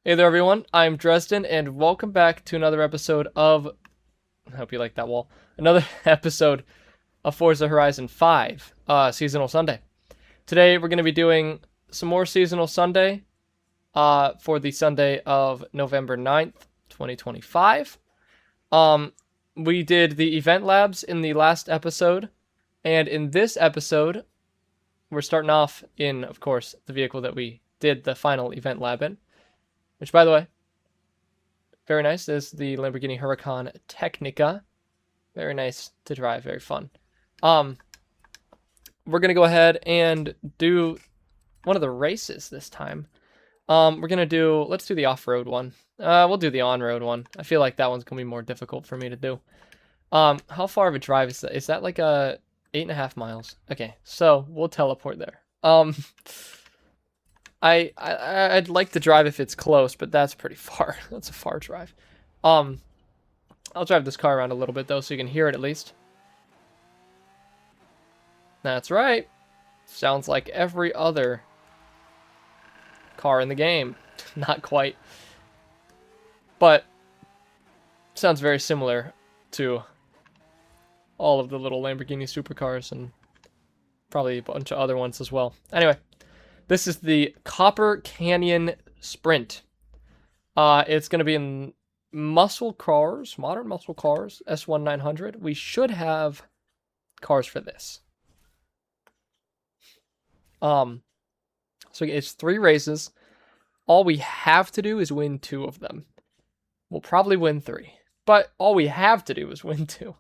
Hey there, everyone. I'm Dresden, and welcome back to another episode of. I hope you like that wall. Another episode of Forza Horizon 5, Seasonal Sunday. Today, we're going to be doing some more Seasonal Sunday for the Sunday of November 9th, 2025. We did the event labs in the last episode, and in this episode, we're starting off in, of course, the vehicle that we did the final event lab in. Which, by the way, very nice. This is the Lamborghini Huracan Technica. Very nice to drive. Very fun. We're going to go ahead and do one of the races this time. Let's do the off-road one. We'll do the on-road one. I feel like that one's going to be more difficult for me to do. How far of a drive is that? Is that like 8.5 miles? Okay, so we'll teleport there. I'd like to drive if it's close, but that's pretty far. That's a far drive. I'll drive this car around a little bit though, so you can hear it at least. That's right. Sounds like every other car in the game. Not quite. But sounds very similar to all of the little Lamborghini supercars and probably a bunch of other ones as well. Anyway. This is the Copper Canyon Sprint. It's going to be in muscle cars, modern muscle cars, S1900. We should have cars for this. So it's 3 races. All we have to do is win 2 of them. We'll probably win 3, but all we have to do is win 2.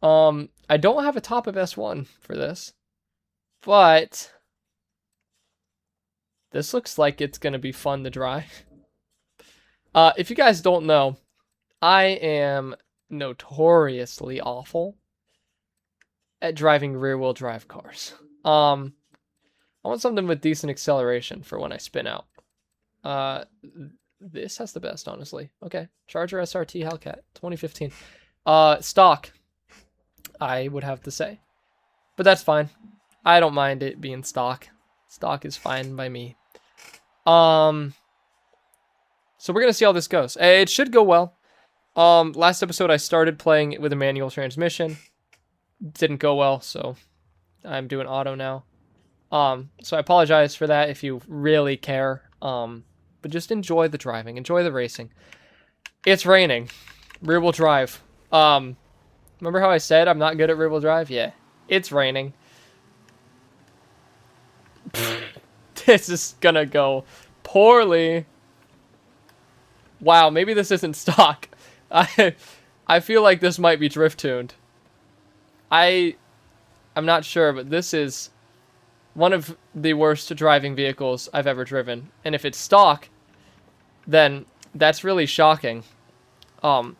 I don't have a top of S1 for this, but this looks like it's going to be fun to drive. If you guys don't know, I am notoriously awful at driving rear-wheel drive cars. I want something with decent acceleration for when I spin out. This has the best, honestly. Okay, Charger SRT Hellcat, 2015. Stock, I would have to say. But that's fine. I don't mind it being stock. Stock is fine by me. So we're going to see how this goes. It should go well. Last episode I started playing with a manual transmission. Didn't go well, so I'm doing auto now. So I apologize for that if you really care. But just enjoy the driving. Enjoy the racing. It's raining. Rear wheel drive. Remember how I said I'm not good at rear wheel drive? Yeah. It's raining. This is gonna go poorly. Wow, maybe this isn't stock. I feel like this might be drift tuned. I'm not sure, but this is one of the worst driving vehicles I've ever driven. And if it's stock, then that's really shocking. That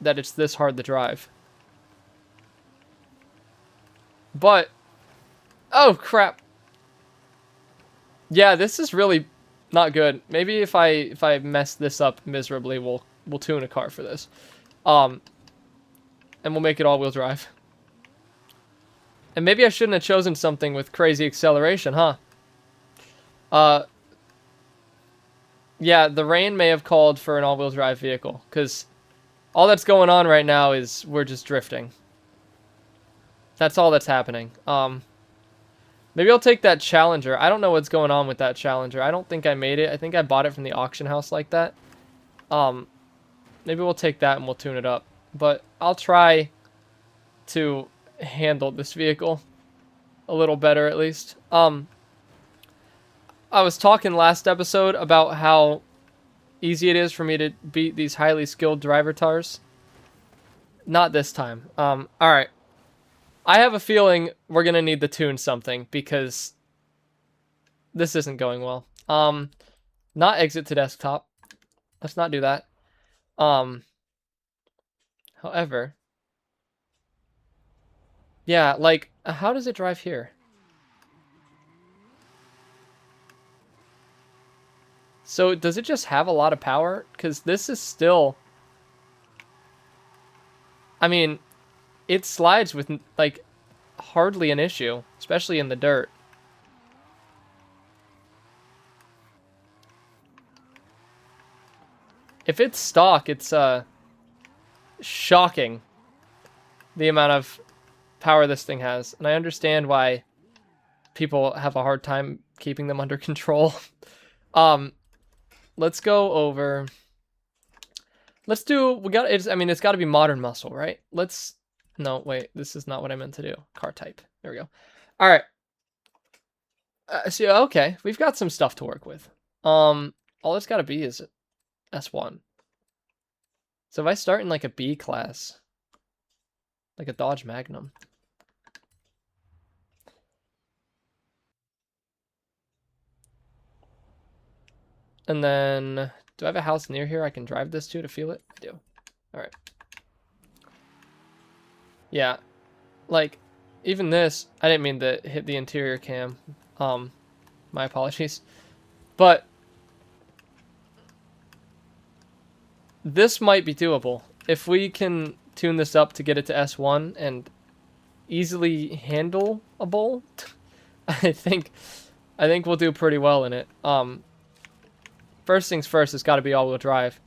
it's this hard to drive. But oh crap. Yeah, this is really not good. Maybe if I mess this up miserably, we'll tune a car for this. And we'll make it all-wheel drive. And maybe I shouldn't have chosen something with crazy acceleration, huh? Yeah, the rain may have called for an all-wheel drive vehicle, because all that's going on right now is we're just drifting. That's all that's happening. Maybe I'll take that Challenger. I don't know what's going on with that Challenger. I don't think I made it. I think I bought it from the auction house like that. Maybe we'll take that and we'll tune it up. But I'll try to handle this vehicle a little better at least. I was talking last episode about how easy it is for me to beat these highly skilled driver tars. Not this time. Alright. I have a feeling we're going to need to tune something because this isn't going well. Not exit to desktop. Let's not do that. However, yeah, like, how does it drive here? So does it just have a lot of power? Because this is still, I mean, it slides with, like, hardly an issue, especially in the dirt. If it's stock, it's shocking the amount of power this thing has. And I understand why people have a hard time keeping them under control. Let's go over. Let's do. We got. It's. I mean, it's got to be modern muscle, right? Let's. No, wait. This is not what I meant to do. Car type. There we go. All right. So okay, we've got some stuff to work with. All it's got to be is S1. So if I start in like a B class, like a Dodge Magnum. And then, do I have a house near here I can drive this to feel it? I do. All right. Yeah, like, even this, I didn't mean to hit the interior cam. My apologies. But this might be doable. If we can tune this up to get it to S1 and easily handleable, I think we'll do pretty well in it. First things first, it's got to be all-wheel drive.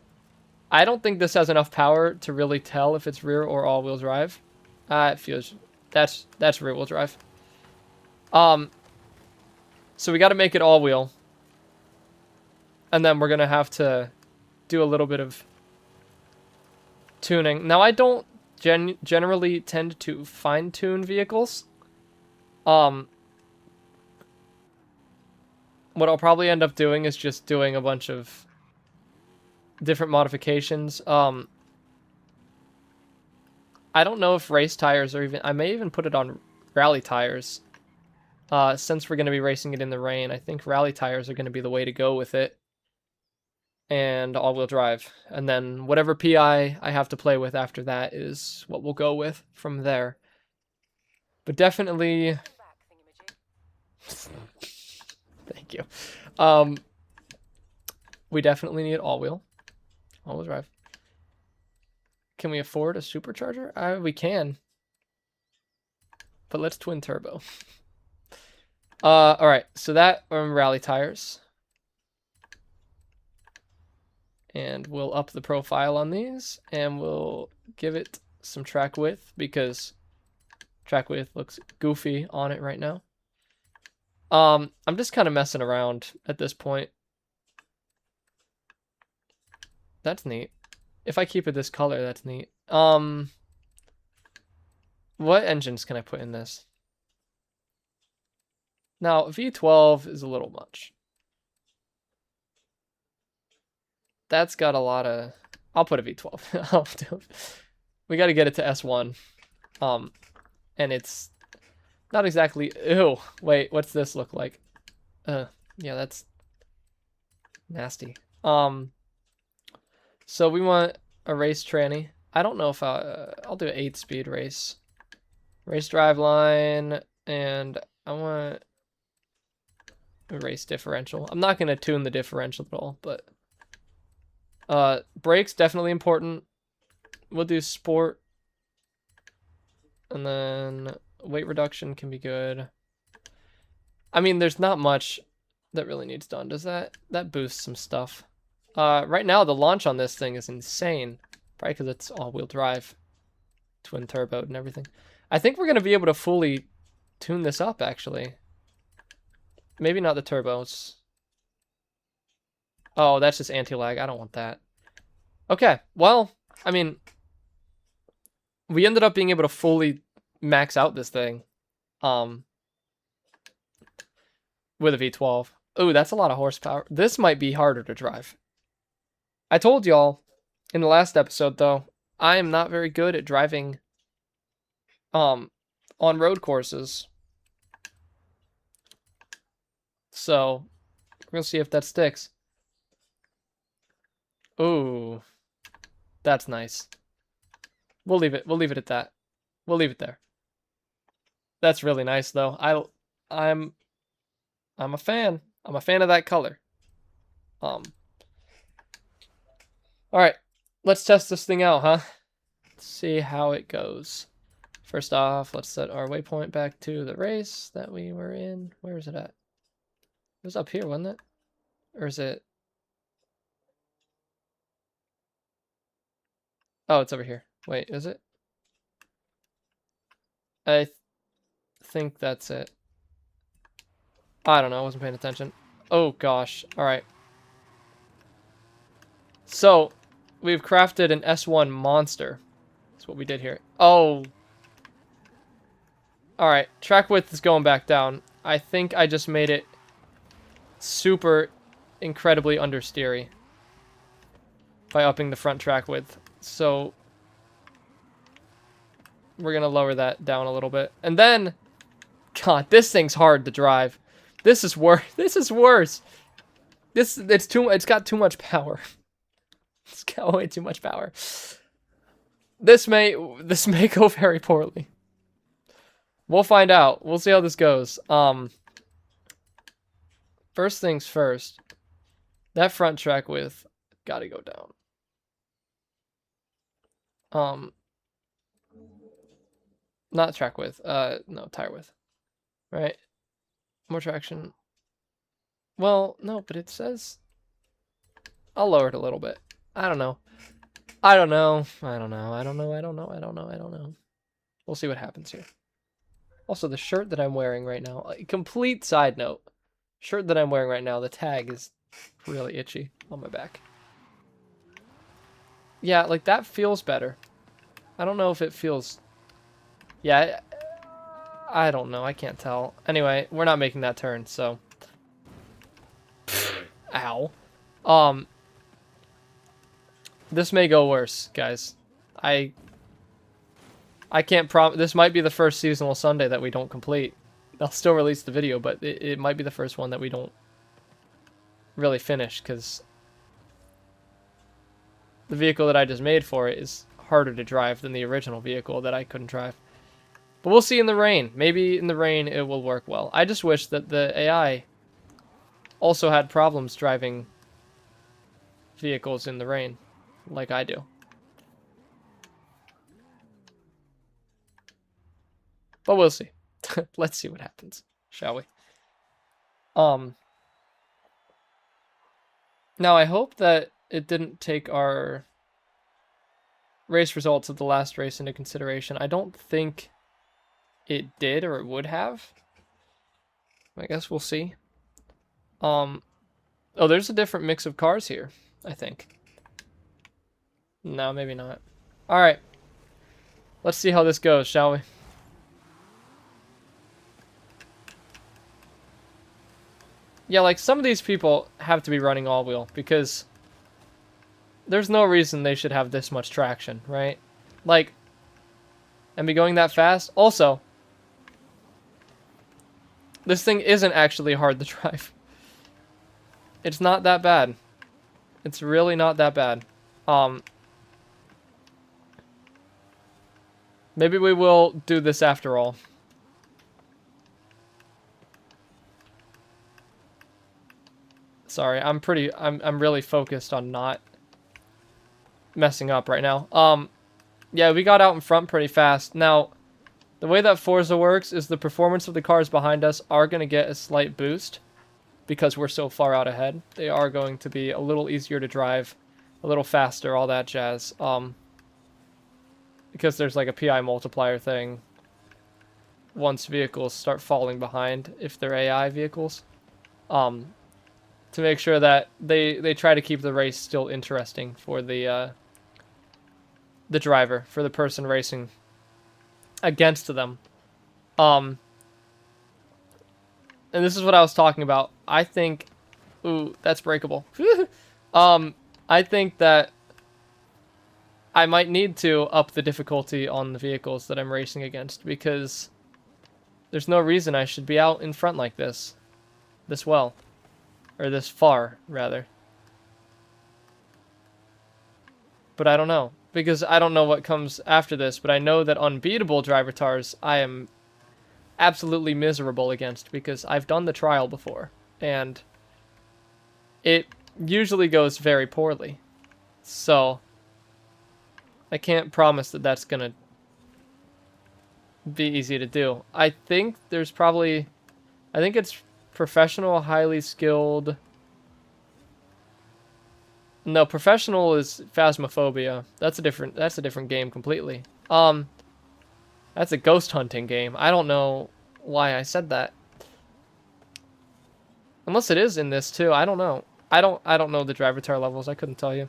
I don't think this has enough power to really tell if it's rear or all-wheel drive. It feels that's rear-wheel drive. So we got to make it all-wheel, and then we're gonna have to do a little bit of tuning. Now I don't generally tend to fine-tune vehicles. What I'll probably end up doing is just doing a bunch of different modifications. I don't know if race tires are even... I may even put it on rally tires. Since we're going to be racing it in the rain, I think rally tires are going to be the way to go with it. And all-wheel drive. And then whatever PI I have to play with after that is what we'll go with from there. But definitely... Thank you. We definitely need all-wheel drive. Can we afford a supercharger? We can. But let's twin turbo. All right. So that rally tires. And we'll up the profile on these, and we'll give it some track width because track width looks goofy on it right now. I'm just kind of messing around at this point. That's neat. If I keep it this color, that's neat. What engines can I put in this? Now, V12 is a little much. That's got a lot of... I'll put a V12. We got to get it to S1. And it's not exactly... Ew. Wait, what's this look like? Yeah, that's nasty. So we want a race tranny. I don't know if I'll do an 8-speed race. Race drive line, and I want a race differential. I'm not going to tune the differential at all, but brakes definitely important. We'll do sport, and then weight reduction can be good. I mean, there's not much that really needs done. Does that boosts some stuff? Right now the launch on this thing is insane, probably because it's all-wheel drive, twin turbo and everything. I think we're gonna be able to fully tune this up actually. Maybe not the turbos. Oh, that's just anti-lag. I don't want that. Okay, well, I mean, we ended up being able to fully max out this thing with a V12. Ooh, that's a lot of horsepower. This might be harder to drive. I told y'all in the last episode, though, I am not very good at driving on road courses. So, we're going to see if that sticks. Ooh, that's nice. We'll leave it. We'll leave it at that. We'll leave it there. That's really nice, though. I'm a fan. I'm a fan of that color. All right, let's test this thing out, huh? Let's see how it goes. First off, let's set our waypoint back to the race that we were in. Where is it at? It was up here, wasn't it? Or is it? Oh, it's over here. Wait, is it? I think that's it. I don't know. I wasn't paying attention. Oh, gosh. All right. So, we've crafted an S1 monster. That's what we did here. Oh. All right. Track width is going back down. I think I just made it super incredibly understeery by upping the front track width. So, we're going to lower that down a little bit. And then, God, this thing's hard to drive. This is worse. This is worse. It's got too much power. It's got way too much power. This may go very poorly. We'll find out. We'll see how this goes. First things first. That front track width gotta go down. Not track width. No, tire width. Right? More traction. Well, no, but it says I'll lower it a little bit. I don't know. I don't know. We'll see what happens here. Also, the shirt that I'm wearing right now, a complete side note. Shirt that I'm wearing right now, the tag is really itchy on my back. Yeah, like that feels better. I don't know if it feels... Yeah, I don't know. I can't tell. Anyway, we're not making that turn, so... Ow. This may go worse, guys. I can't promise. This might be the first seasonal Sunday that we don't complete. I'll still release the video, but it might be the first one that we don't really finish, because the vehicle that I just made for it is harder to drive than the original vehicle that I couldn't drive. But we'll see in the rain. Maybe in the rain it will work well. I just wish that the AI also had problems driving vehicles in the rain, like I do. But we'll see. Let's see what happens, shall we? Now I hope that it didn't take our race results of the last race into consideration. I don't think it did, or it would have. I guess we'll see. Oh, there's a different mix of cars here, I think. No, maybe not. Alright. Let's see how this goes, shall we? Yeah, like, some of these people have to be running all-wheel, because there's no reason they should have this much traction, right? Like, and be going that fast. Also, this thing isn't actually hard to drive. It's not that bad. It's really not that bad. Maybe we will do this after all. Sorry, I'm really focused on not messing up right now. Yeah, we got out in front pretty fast. Now, the way that Forza works is the performance of the cars behind us are going to get a slight boost because we're so far out ahead. They are going to be a little easier to drive, a little faster, all that jazz. Because there's like a PI multiplier thing once vehicles start falling behind, if they're AI vehicles. To make sure that they try to keep the race still interesting for the driver, for the person racing against them. And this is what I was talking about. I think, ooh, that's breakable. I think that I might need to up the difficulty on the vehicles that I'm racing against, because there's no reason I should be out in front like this well. Or this far, rather. But I don't know. Because I don't know what comes after this, but I know that unbeatable driver tars I am absolutely miserable against, because I've done the trial before. And it usually goes very poorly. So I can't promise that that's going to be easy to do. I think there's probably... I think it's... professional, highly skilled, No, professional is Phasmophobia. That's a different game completely. That's a ghost hunting game. I don't know why I said that. Unless it is in this too. I don't know. I don't know the drivatar levels. I couldn't tell you.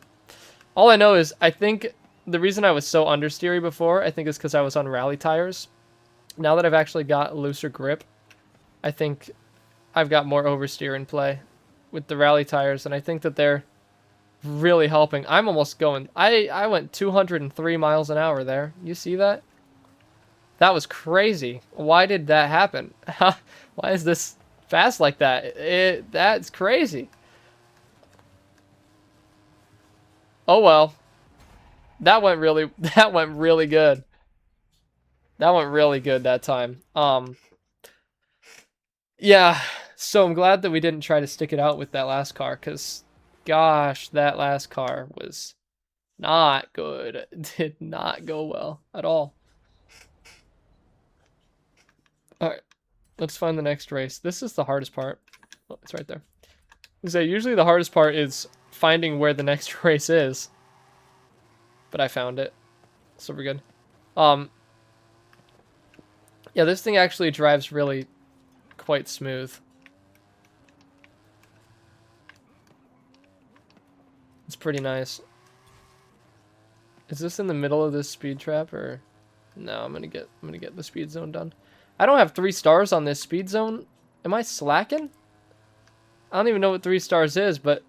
All I know is I think the reason I was so understeery before, I think is because I was on rally tires. Now that I've actually got looser grip, I think I've got more oversteer in play with the rally tires, and I think that they're really helping. I'm almost going. I went 203 miles an hour there. You see that? That was crazy. Why did that happen? Why is this fast like that? That's crazy. Oh well. That went really that went really good. That went really good that time. Yeah, so I'm glad that we didn't try to stick it out with that last car, because gosh, that last car was not good. It did not go well at all. Alright, let's find the next race. This is the hardest part. Oh, it's right there. So usually the hardest part is finding where the next race is. But I found it. So we're good. Yeah, this thing actually drives really quite smooth. It's pretty nice. Is this in the middle of this speed trap, or no? I'm gonna get the speed zone done. I don't have 3 stars on this speed zone. Am I slacking? I don't even know what 3 stars is, but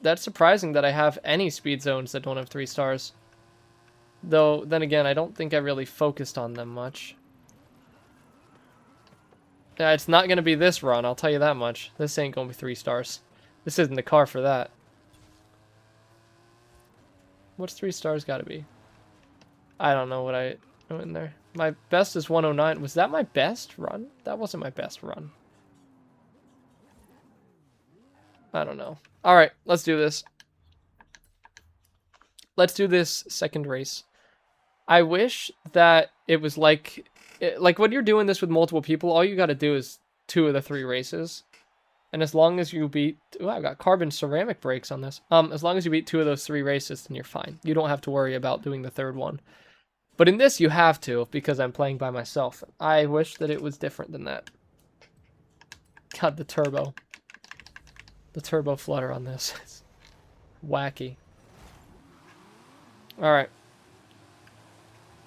that's surprising that I have any speed zones that don't have 3 stars. Though, then again, I don't think I really focused on them much. Yeah, it's not going to be this run, I'll tell you that much. This ain't going to be 3 stars. This isn't the car for that. What's 3 stars got to be? I don't know what I know in there. My best is 109. Was that my best run? That wasn't my best run. I don't know. Alright, let's do this. Let's do this second race. I wish that it was like when you're doing this with multiple people, all you got to do is 2 of the 3 races. And as long as you beat... Ooh, I've got carbon ceramic brakes on this. As long as you beat 2 of those 3 races, then you're fine. You don't have to worry about doing the 3rd one. But in this, you have to, because I'm playing by myself. I wish that it was different than that. God, the turbo. The turbo flutter on this is wacky. Alright.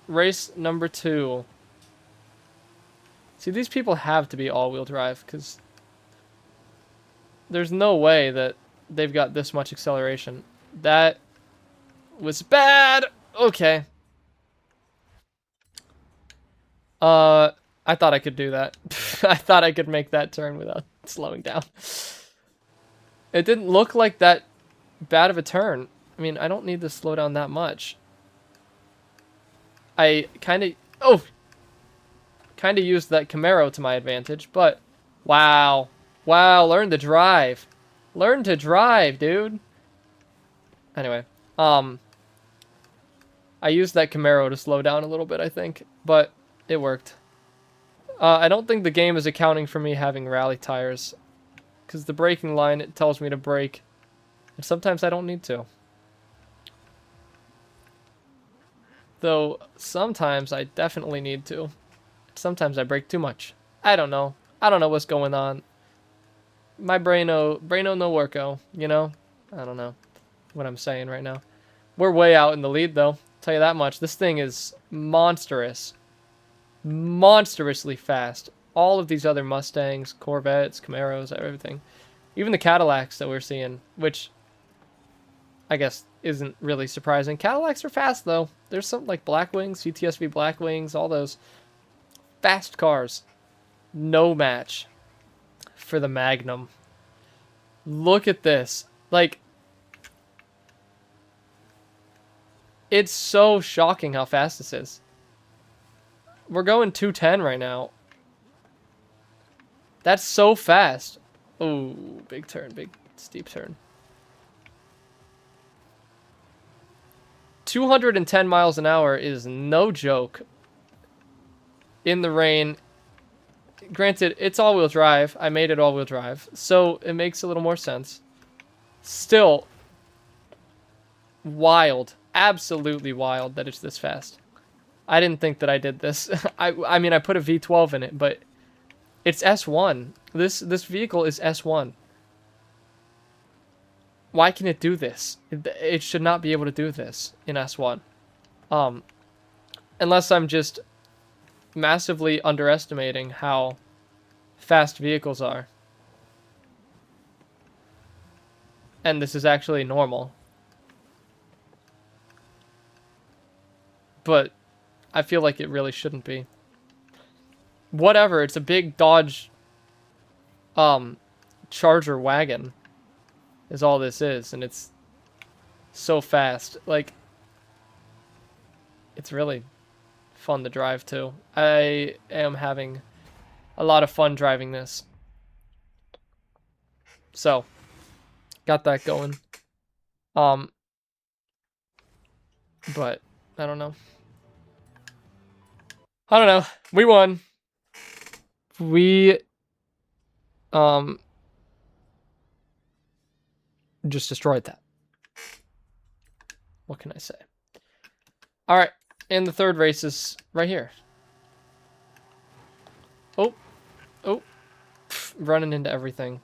Race number 2. See, these people have to be all-wheel drive, because there's no way that they've got this much acceleration. That was bad! Okay. I thought I could do that. I thought I could make that turn without slowing down. It didn't look like that bad of a turn. I mean, I don't need to slow down that much. I kind of... kind of used that Camaro to my advantage, but... Wow. Wow, learn to drive. Learn to drive, dude. Anyway, I used that Camaro to slow down a little bit, I think, but it worked. I don't think the game is accounting for me having rally tires, because the braking line, it tells me to brake, and sometimes I don't need to. Though, sometimes I definitely need to. Sometimes I brake too much. I don't know. I don't know what's going on. My braino no worko, you know? I don't know what I'm saying right now. We're way out in the lead, though. Tell you that much. This thing is monstrous. Monstrously fast. All of these other Mustangs, Corvettes, Camaros, everything. Even the Cadillacs that we're seeing, which I guess isn't really surprising. Cadillacs are fast, though. There's something like Blackwings, CTSV Blackwings, all those fast cars. No match for the Magnum. Look at this. Like, it's so shocking how fast this is. We're going 210 right now. That's so fast. Oh, big turn, big steep turn. 210 miles an hour is no joke. In the rain. Granted, it's all-wheel drive. I made it all-wheel drive, so it makes a little more sense. Still, Wild. Absolutely wild that it's this fast. I didn't think that I did this. I mean, I put a V12 in it, but it's S1. This vehicle is S1. Why can it do this? It should not be able to do this in S1. Unless I'm just massively underestimating how fast vehicles are. And this is actually normal. But I feel like it really shouldn't be. Whatever, it's a big Dodge Charger wagon is all this is, and it's so fast. Like, it's really fun to drive too. I am having a lot of fun driving this. So, got that going. But I don't know. We won. We just destroyed that. What can I say? All right, and the third race is right here. Oh, running into everything.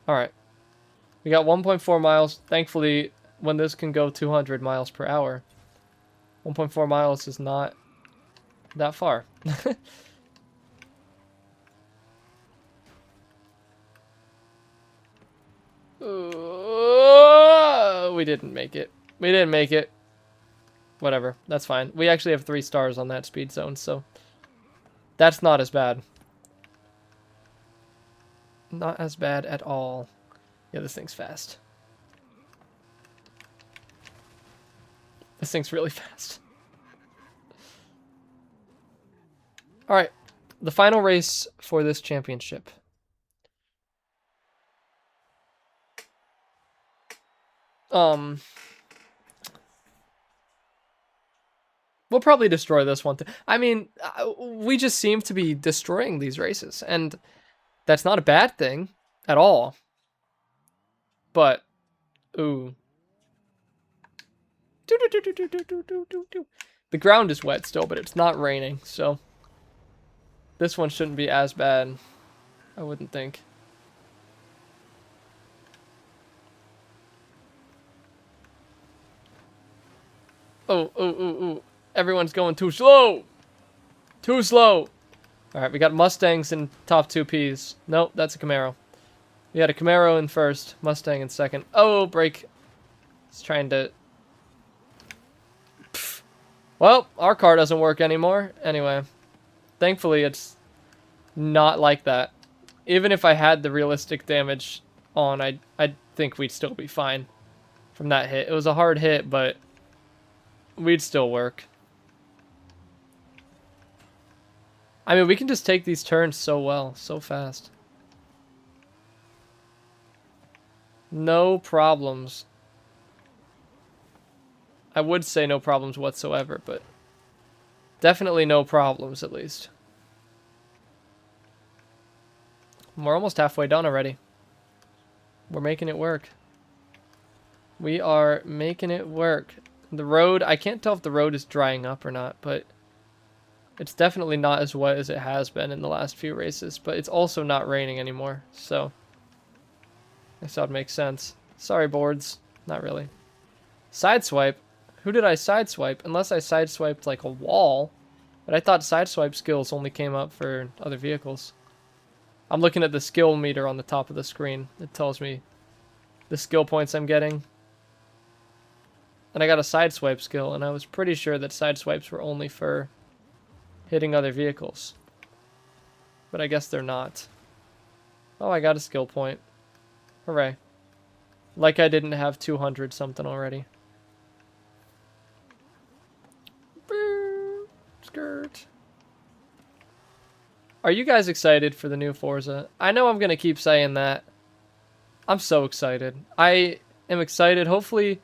All right, we got 1.4 miles. Thankfully, when this can go 200 miles per hour, 1.4 miles is not that far. We didn't make it. We didn't make it. Whatever. That's fine. We actually have 3 stars on that speed zone, so that's not as bad. Not as bad at all. Yeah, this thing's fast. This thing's really fast. All right. The final race for this championship. We'll probably destroy this one too. I mean, we just seem to be destroying these races, and that's not a bad thing at all. But, ooh. The ground is wet still, but it's not raining, so this one shouldn't be as bad, I wouldn't think. Oh. Everyone's going too slow. Too slow. All right, we got Mustangs in top 2 Ps. Nope, that's a Camaro. We had a Camaro in first, Mustang in second. Oh, brake. It's trying to... Pfft. Well, our car doesn't work anymore. Anyway, thankfully it's not like that. Even if I had the realistic damage on, I think we'd still be fine from that hit. It was a hard hit, but we'd still work. I mean, we can just take these turns so well, so fast. No problems. I would say no problems whatsoever, but definitely no problems, at least. We're almost halfway done already. We're making it work. We are making it work. The road, I can't tell if the road is drying up or not, but it's definitely not as wet as it has been in the last few races, but it's also not raining anymore, so I guess that would make sense. Sorry, boards. Not really. Sideswipe? Who did I sideswipe? Unless I sideswiped like a wall, but I thought sideswipe skills only came up for other vehicles. I'm looking at the skill meter on the top of the screen. It tells me the skill points I'm getting. And I got a sideswipe skill, and I was pretty sure that sideswipes were only for hitting other vehicles. But I guess they're not. Oh, I got a skill point. Hooray. Like I didn't have 200 something already. Skirt. Are you guys excited for the new Forza? I know I'm going to keep saying that. I'm so excited. I am excited. Hopefully,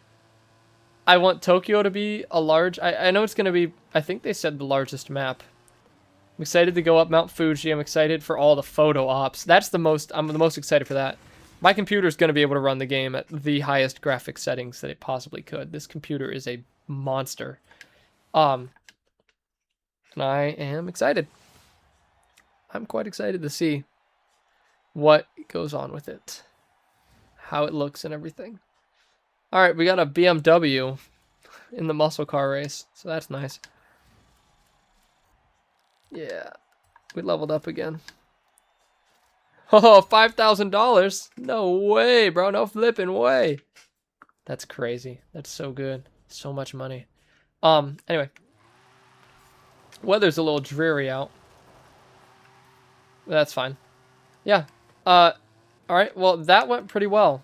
I want Tokyo to be a large... I know it's going to be... I think they said the largest map I'm excited to go up Mount Fuji. I'm excited for all the photo ops. I'm the most excited for that. My computer's going to be able to run the game at the highest graphic settings that it possibly could. This computer is a monster. And I am excited. I'm quite excited to see what goes on with it. How it looks and everything. Alright, we got a BMW in the muscle car race. So that's nice. Yeah. We leveled up again. Oh, $5,000. No way, bro. No flipping way. That's crazy. That's so good. So much money. Anyway. Weather's a little dreary out. That's fine. Yeah. Alright. Well, that went pretty well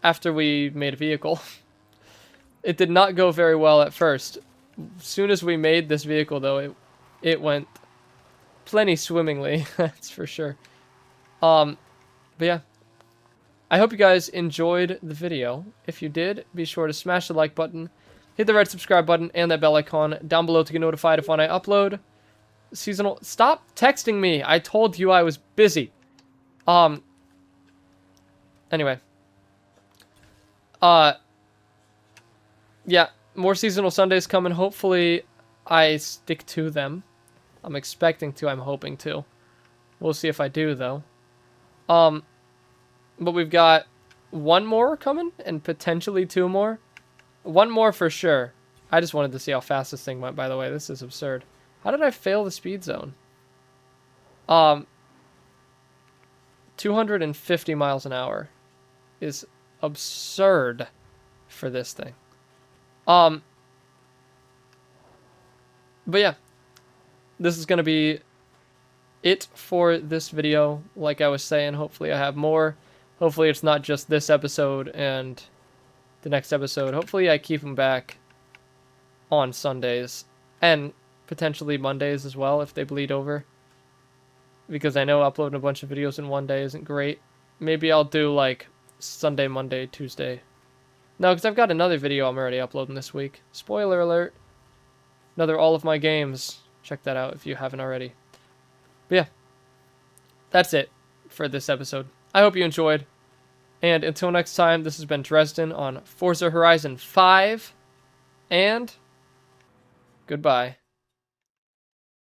after we made a vehicle. It did not go very well at first. As soon as we made this vehicle, though, it went plenty swimmingly. That's for sure. But yeah, I hope you guys enjoyed the video. If you did, be sure to smash the like button, hit the red subscribe button, and that bell icon down below to get notified of when I upload seasonal. Stop texting me. I told you I was busy. Anyway. Yeah, more seasonal Sundays coming. Hopefully, I stick to them. I'm expecting to. I'm hoping to. We'll see if I do, though. But we've got one more coming and potentially two more. One more for sure. I just wanted to see how fast this thing went, by the way. This is absurd. How did I fail the speed zone? 250 miles an hour is absurd for this thing. But yeah. This is going to be it for this video. Like I was saying, hopefully I have more. Hopefully it's not just this episode and the next episode. Hopefully I keep them back on Sundays and potentially Mondays as well if they bleed over. Because I know uploading a bunch of videos in one day isn't great. Maybe I'll do like Sunday, Monday, Tuesday. No, because I've got another video I'm already uploading this week. Spoiler alert. Another all of my games. Check that out if you haven't already. But yeah, that's it for this episode. I hope you enjoyed. And until next time, this has been Dresden on Forza Horizon 5. And goodbye.